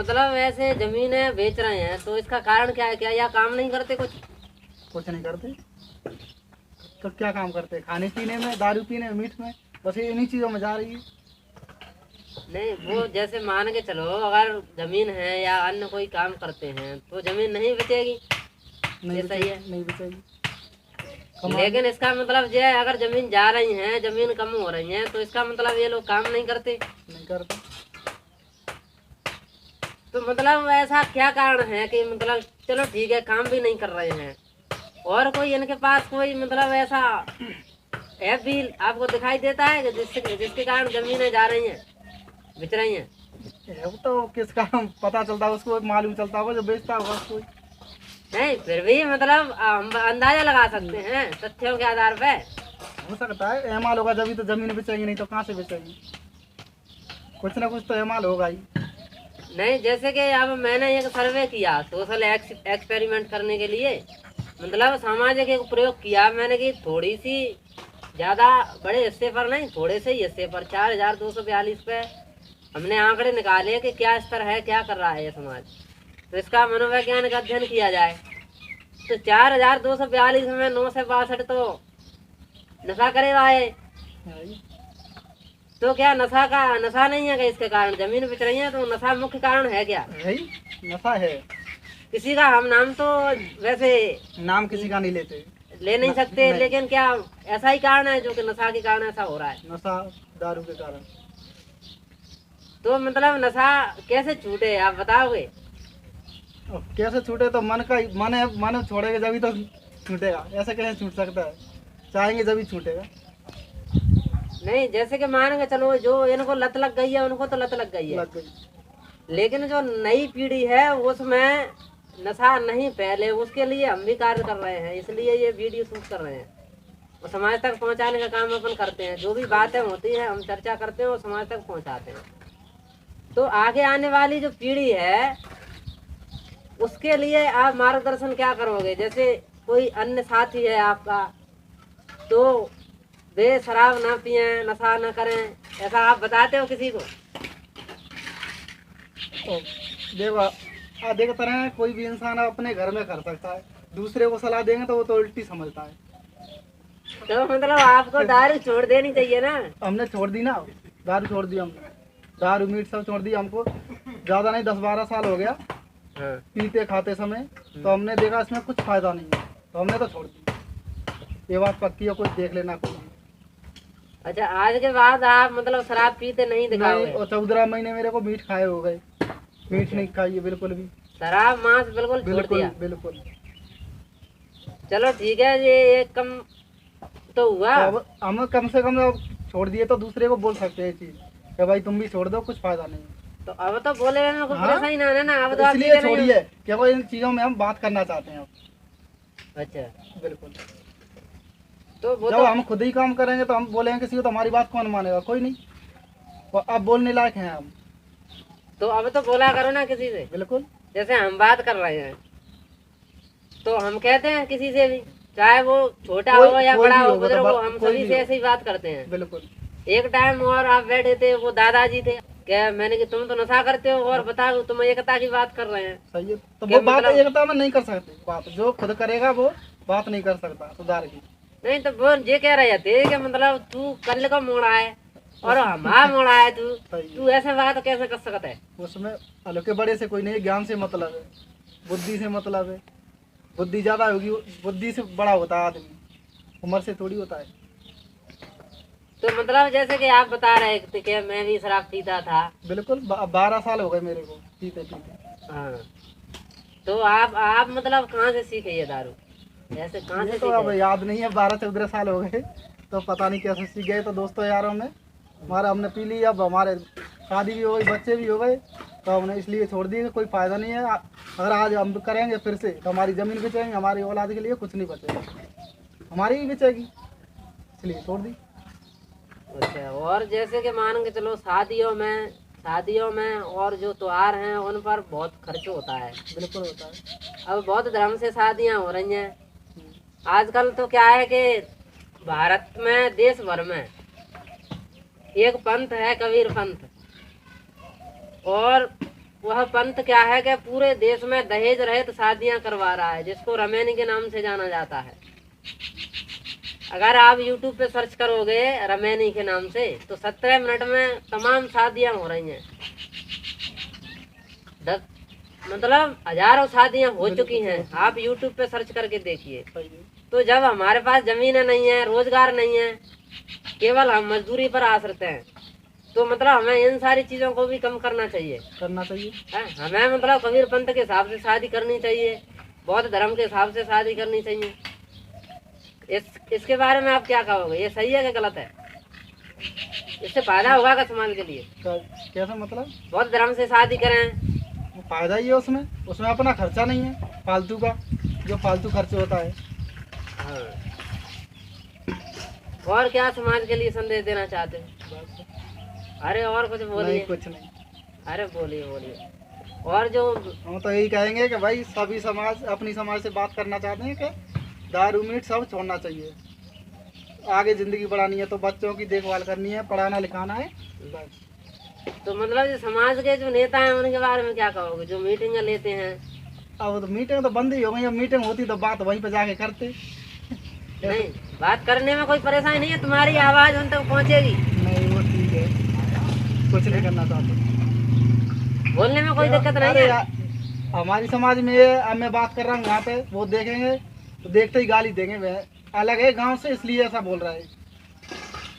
मतलब ऐसे जमीनें बेच रहे हैं तो इसका कारण क्या है? क्या या काम नहीं करते कुछ नहीं करते तो क्या काम करते? खाने पीने में, दारू पीने में, मीठ में, बस ये इन्हीं चीज़ों में जा रही है। नहीं, वो जैसे मान के चलो अगर जमीन है या अन्य कोई काम करते हैं तो जमीन नहीं बेचेगी, नहीं ये सही है। बचेगी, नहीं बचेगी। लेकिन इसका मतलब ये है अगर जमीन जा रही है, जमीन कम हो रही है, तो इसका मतलब ये लोग काम नहीं करते। नहीं करते। तो मतलब ऐसा क्या कारण है कि मतलब चलो ठीक है काम भी नहीं कर रहे हैं और कोई इनके पास कोई मतलब ऐसा ऐप भी आपको दिखाई देता है कि जिसके कारण जमीनें जा रही हैं, बिच रही हैं? वो तो किसका पता चलता है, उसको मालूम चलता होगा जो बेचता होगा उसको। नहीं, फिर भी मतलब हम अंदाजा लगा सकते हैं तथ्यों के आधार पे। हो सकता है एमाल होगा जब तो जमीन बेचेगी, नहीं तो कहाँ से बेचेगी? कुछ ना कुछ तो एमाल होगा ही। नहीं, जैसे कि अब मैंने एक सर्वे किया सोशल एक्सपेरिमेंट करने के लिए, मतलब सामाजिक एक प्रयोग किया मैंने कि थोड़ी सी ज्यादा बड़े हिस्से पर नहीं, थोड़े से ही हिस्से पर 4242 पे हमने आंकड़े निकाले कि क्या स्तर है, क्या कर रहा है ये समाज। तो इसका मनोवैज्ञानिक अध्ययन किया जाए तो 4242 में 9 से 62 तो नशा करेगा है। तो क्या नशा नहीं है? कि इसके कारण जमीन बिच रही है तो नशा मुख्य कारण है क्या? है ही, नशा है। किसी का हम नाम तो वैसे नाम किसी का नहीं लेते, ले नहीं सकते, नहीं। लेकिन क्या ऐसा ही कारण है जो कि नशा के कारण ऐसा हो रहा है? नशा दारू के कारण। तो मतलब नशा कैसे छूटे आप बताओगे? अब कैसे छूटे? तो मन का मन है, मन छोड़ेगा जब तो छूटेगा, ऐसे कैसे छूट सकता है? चाहेंगे जब ही छूटेगा। नहीं, जैसे कि मान के चलो जो इनको लत लग गई है उनको तो लत लग गई है, लग गई। लेकिन जो नई पीढ़ी है उसमें नशा नहीं पहले, उसके लिए हम भी कार्य कर रहे हैं, इसलिए ये वीडियो शूट कर रहे हैं और समाज तक पहुंचाने का काम अपन करते हैं। जो भी बातें होती है हम चर्चा करते हैं और समाज तक पहुंचाते हैं। तो आगे आने वाली जो पीढ़ी है उसके लिए आप मार्गदर्शन क्या करोगे? जैसे कोई अन्य साथी है आपका तो वे शराब ना पिए, नशा ना करें, ऐसा आप बताते हो किसी को? देखते रहे, कोई भी इंसान अपने घर में कर सकता है, दूसरे को सलाह देंगे तो वो तो उल्टी समझता है। तो मतलब आपको दारू छोड़ देनी चाहिए ना? हमने छोड़ दी ना, दारू छोड़ दी हमने, दारू मीट सब छोड़ दी। हमको ज़्यादा नहीं 10-12 साल हो गया पीते खाते समय, तो हमने देखा इसमें कुछ फायदा नहीं है, तो हमने तो छोड़ दी। ये बात पक्की है, कुछ देख लेना कुछ। अच्छा, आज के बाद आप मतलब शराब पीते नहीं दिखाओगे? और 14 महीने मेरे को मीट खाए हो गए, मीट नहीं खाई है बिल्कुल भी। शराब मांस बिल्कुल छोड़ बिल्कुल दिया? बिल्कुल। चलो ठीक है, ये एक कम तो हुआ। तो अब हम कम से कम अब छोड़ दिए तो दूसरे को बोल सकते हैं चीज कि भाई तुम भी छोड़ दो, कुछ फायदा नहीं है। तो अब तो बोले ना कुछ हाँ? सही ना है ना, अब तो तो आप इसलिए पीते नहीं हो। छोड़िए कि वो इन चीजों में हम बात करना चाहते हैं अब। अच्छा, बिल्कुल। तो वो जब तो हम खुद ही काम करेंगे तो हम बोलेंगे किसी को, तो हमारी बात कौन मानेगा? कोई नहीं। और अब बोलने लायक हैं हम। तो अब तो बोला करो ना किसी से। बिल्कुल। जैसे हम बात कर रहे हैं तो हम कहते हैं किसी से भी, चाहे वो छोटा हो या कोई बड़ा भी हो, होगा बुजुर्ग तो हो, हम कोई सभी भी से हो। ऐसे ही बात करते हैं। बिल्कुल। एक टाइम और आप बैठे थे, वो दादाजी थे, क्या मैंने कि तुम तो नशा करते हो और बताओ तुम एकता की बात कर रहे हैं। सही है, तो क्या वो बात मतलब? एकता में नहीं कर सकते। बात जो खुद करेगा वो बात नहीं कर सकता सुधार की। नहीं, तो वो ये कह रहे थे कि मतलब तू कल का मोड़ा है और हमारा मोड़ा है, तू ऐसे बात कैसे कर सकता है? उसमें हल्के बड़े से कोई नहीं, ज्ञान से मतलब है, बुद्धि से मतलब है। बुद्धि ज्यादा होगी, बुद्धि से बड़ा होता है आदमी, उम्र से थोड़ी होता है। तो मतलब जैसे कि आप बता रहे थे कि मैं भी शराब पीता था। बिल्कुल। 12 साल हो गए मेरे को पीते पीते। हाँ, तो आप मतलब कहाँ से सीखे ये दारू? ऐसे कहाँ से ये तो अब सीखे? याद नहीं है, 12-14 साल हो गए, तो पता नहीं कैसे सीख गए। तो दोस्तों यारों में हमारा हमने पी ली। अब हमारे शादी भी हो गई, बच्चे भी हो गए, तो हमने इसलिए छोड़ दिए कि कोई फ़ायदा नहीं है। अगर आज हम करेंगे फिर से तो हमारी ज़मीन बेचेंगे, हमारी औलाद के लिए कुछ नहीं बचेगा, हमारी ही बेचेगी, इसलिए छोड़ दी। अच्छा, और जैसे कि मान के चलो शादियों में और जो त्योहार हैं उन पर बहुत खर्च होता है। बिल्कुल होता है। अब बहुत धर्म से शादियां हो रही हैं आजकल। तो क्या है कि भारत में, देश भर में एक पंथ है, कबीर पंथ, और वह पंथ क्या है कि पूरे देश में दहेज रहित शादियां करवा रहा है, जिसको रमैनी के नाम से जाना जाता है। अगर आप YouTube पे सर्च करोगे रमैनी के नाम से तो 17 मिनट में तमाम शादियां हो रही हैं। मतलब हजारों शादियां हो चुकी हैं। आप YouTube पे सर्च करके देखिए। तो जब हमारे पास जमीनें नहीं है, रोजगार नहीं है, केवल हम मजदूरी पर आश्रित हैं, तो मतलब हमें इन सारी चीजों को भी कम करना चाहिए। हमें मतलब कबीर पंथ के हिसाब से शादी करनी चाहिए, बौद्ध धर्म के हिसाब से शादी करनी चाहिए। इसके बारे में आप क्या कहोगे? ये सही है कि गलत है? इससे फायदा होगा का समाज के लिए? कैसा मतलब? बौद्ध धर्म से शादी करें, फायदा ही है उसमें अपना खर्चा नहीं है फालतू का, जो फालतू खर्च होता है। हाँ। और क्या समाज के लिए संदेश देना चाहते हैं? अरे और कुछ बोलिए। कुछ नहीं। अरे बोलिए। और जो हम तो यही कहेंगे कि भाई सभी समाज अपनी समाज से बात करना चाहते हैं कि दारू मीट सब छोड़ना चाहिए। आगे जिंदगी बढ़ानी है तो बच्चों की देखभाल करनी है, पढ़ाना लिखाना है बस। तो मतलब जो समाज के जो नेता हैं उनके बारे में क्या कहोगे, जो मीटिंग लेते हैं? अब तो मीटिंग तो बंद ही हो गई। अब मीटिंग होती तो बात वहीं पे जाके करते। नहीं, बात करने में कोई परेशानी नहीं है, तुम्हारी आवाज उन तक पहुंचेगी। नहीं वो ठीक है, कुछ नहीं करना चाहते, बोलने में कोई दिक्कत नहीं है। हमारी समाज में ये अब मैं बात कर रहा हूँ यहाँ पे, वो देखेंगे तो देखते ही गाली देंगे। वह अलग है गांव से, इसलिए ऐसा बोल रहा है,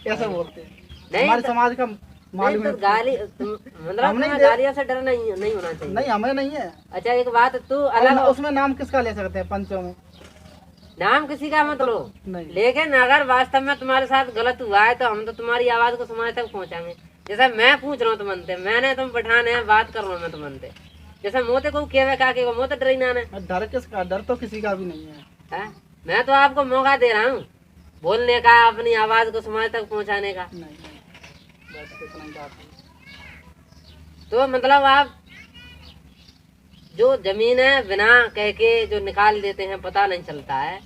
ऐसा बोलते हैं। हमारे समाज का मालूम है। गाली मतलब हमें गालियों से डर नहीं होना चाहिए। नहीं, हमें नहीं है। अच्छा एक बात, तू अलग उसमें नाम किसका ले सकते हैं? पंचों में नाम किसी का मत लो, लेकिन अगर वास्तव में तुम्हारे साथ गलत हुआ है तो हम तो तुम्हारी आवाज को समाज तक पहुंचाएंगे। जैसे मैं पूछ रहा हूँ तुमसे, मैंने तुम पठान है, बात कर रहा हूँ मैं तुमसे, जैसे मोते को केवे काके को मोते डरी ना। डर किसका? डर तो किसी का भी नहीं है। मैं तो आपको मौका दे रहा हूँ बोलने का, अपनी आवाज को समाज तक पहुँचाने का। तो मतलब आप जो जमीन है बिना कह के जो निकाल देते हैं, पता नहीं चलता है।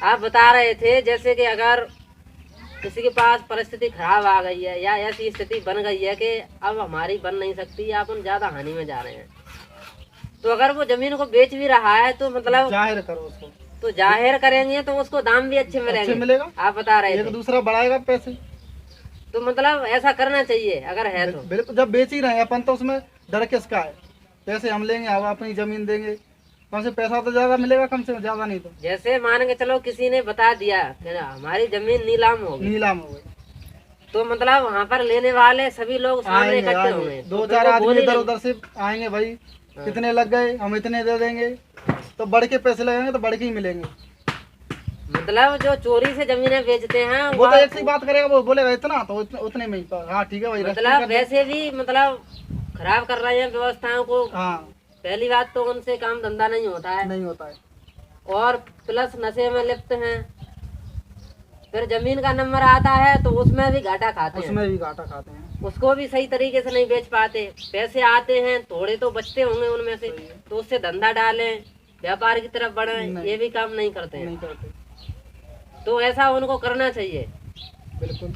आप बता रहे थे जैसे कि अगर किसी के पास परिस्थिति खराब आ गई है या ऐसी स्थिति बन गई है कि अब हमारी बन नहीं सकती, अपन ज्यादा हानि में जा रहे हैं, तो अगर वो जमीन को बेच भी रहा है तो मतलब जाहिर करो उसको, तो जाहिर करेंगे तो उसको दाम भी अच्छे मिलेगा। आप बता रहे थे दूसरा बढ़ाएगा पैसे, तो मतलब ऐसा करना चाहिए अगर है तो। बिल्कुल, जब बेच ही रहे हैं अपन तो उसमें डर किसका है? पैसे हम लेंगे, हम अपनी जमीन देंगे, कम से पैसा तो ज्यादा मिलेगा, कम से ज्यादा नहीं तो। जैसे मान के चलो किसी ने बता दिया कि हमारी जमीन नीलाम हो गई, तो मतलब वहाँ पर लेने वाले सभी लोग सामने इकट्ठे होंगे, 2-4 आदमी इधर उधर से आएंगे, भाई कितने लग गए, हम इतने दे देंगे, तो बढ़ के पैसे लगेंगे तो बढ़ के ही मिलेंगे। मतलब जो चोरी से जमीनें बेचते हैं वो तो एक सी बात करेगा, वो बोलेगा इतना तो उतने में ही, हाँ ठीक है भाई। मतलब वैसे भी मतलब खराब कर रहे हैं व्यवस्थाओं को। हाँ, पहली बात तो उनसे काम धंधा नहीं होता है, और प्लस नशे में लिप्त हैं। फिर जमीन का नंबर आता है तो उसमें भी घाटा खाते हैं, उसको भी सही तरीके से नहीं बेच पाते। पैसे आते हैं, थोड़े तो बचते होंगे उनमें से, तो उससे धंधा डालें, व्यापार की तरफ बढ़ें, ये भी काम नहीं करते हैं। तो ऐसा उनको करना चाहिए। बिल्कुल,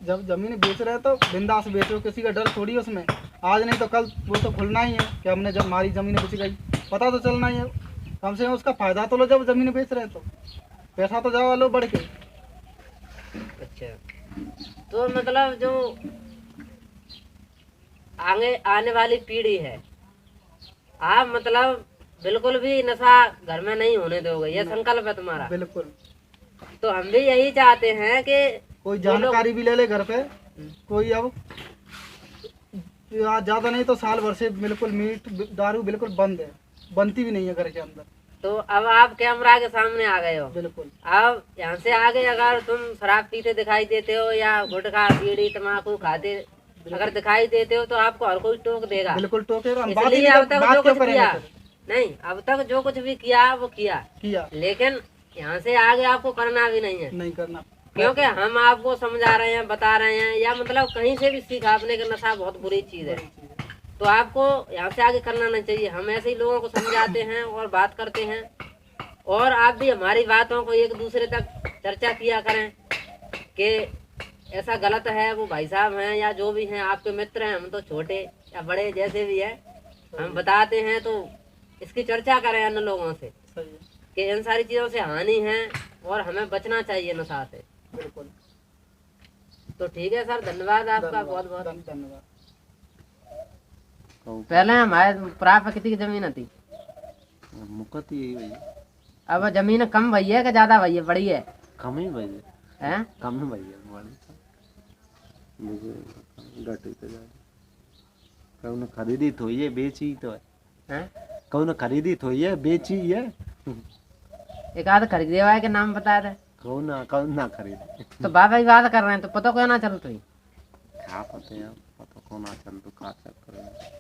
जब जमीन बेच रहे तो बिंदास बेचो, किसी का डर थोड़ी उसमें। आज नहीं तो कल वो तो खुलना ही है कि हमने जब हमारी जमीन बेच गई, पता तो चलना ही है। कम से कम उसका फायदा तो लो, जब जमीन बेच रहे तो पैसा तो जाओ लो बढ़ के। अच्छा, तो मतलब जो आगे आने वाली पीढ़ी है, आप मतलब बिल्कुल भी नशा घर में नहीं होने दोगे, ये संकल्प है तुम्हारा? बिल्कुल। तो हम भी यही चाहते हैं कि कोई जानकारी भी ले ले घर पे, कोई अब ज्यादा नहीं तो साल भर से बिल्कुल मीट दारू बिल्कुल बंद है, बनती भी नहीं है घर के अंदर। तो अब आप कैमरा के सामने आ गए हो। बिल्कुल। अब यहाँ से आगे अगर तुम शराब पीते दिखाई देते हो या गुटखा बीड़ी तम्बाकू खाते अगर दिखाई देते हो तो आपको हर कोई टोक देगा। बिल्कुल टोकेगा। इसलिए अब तक जो कुछ किया नहीं, अब तक जो कुछ भी किया वो किया, लेकिन यहाँ से आगे आपको करना भी नहीं है, नहीं करना, क्योंकि हम आपको समझा रहे हैं, बता रहे हैं, या मतलब कहीं से भी सीखा आपने कि नशा बहुत बुरी चीज है, तो आपको यहाँ से आगे करना नहीं चाहिए। हम ऐसे ही लोगों को समझाते हैं और बात करते हैं, और आप भी हमारी बातों को एक दूसरे तक चर्चा किया करें कि ऐसा गलत है। वो भाई साहब हैं या जो भी हैं आपके मित्र हैं, हम तो छोटे या बड़े जैसे भी है, हम बताते हैं तो इसकी चर्चा करें अन्य लोगों से सही है, कि इन सारी चीजों से हानि है और हमें बचना चाहिए नशा से। बिल्कुल। तो ठीक है सर, धन्यवाद आपका बहुत बहुत। धन्यवाद। पहले हमारे प्राप्त कितनी जमीन थी, मुकत यही भैया, अब जमीन कम भई है कि ज्यादा भई है, बड़ी है? कम ही भैया, हैं? कम ही भैया, बड़ी मुझे घटी तो जा कौन खरीदी तो ये बेची तो है, हैं? कौन खरीदी तो ये बेची है, एक आध खरीदे हुआ है के नाम बता रहे, कौन ना खरीदे। तो बाबा ही बात कर रहे हैं तो पता क्यों ना चल तो क्या पता है, पता कौन आ चल तो का चक्कर है।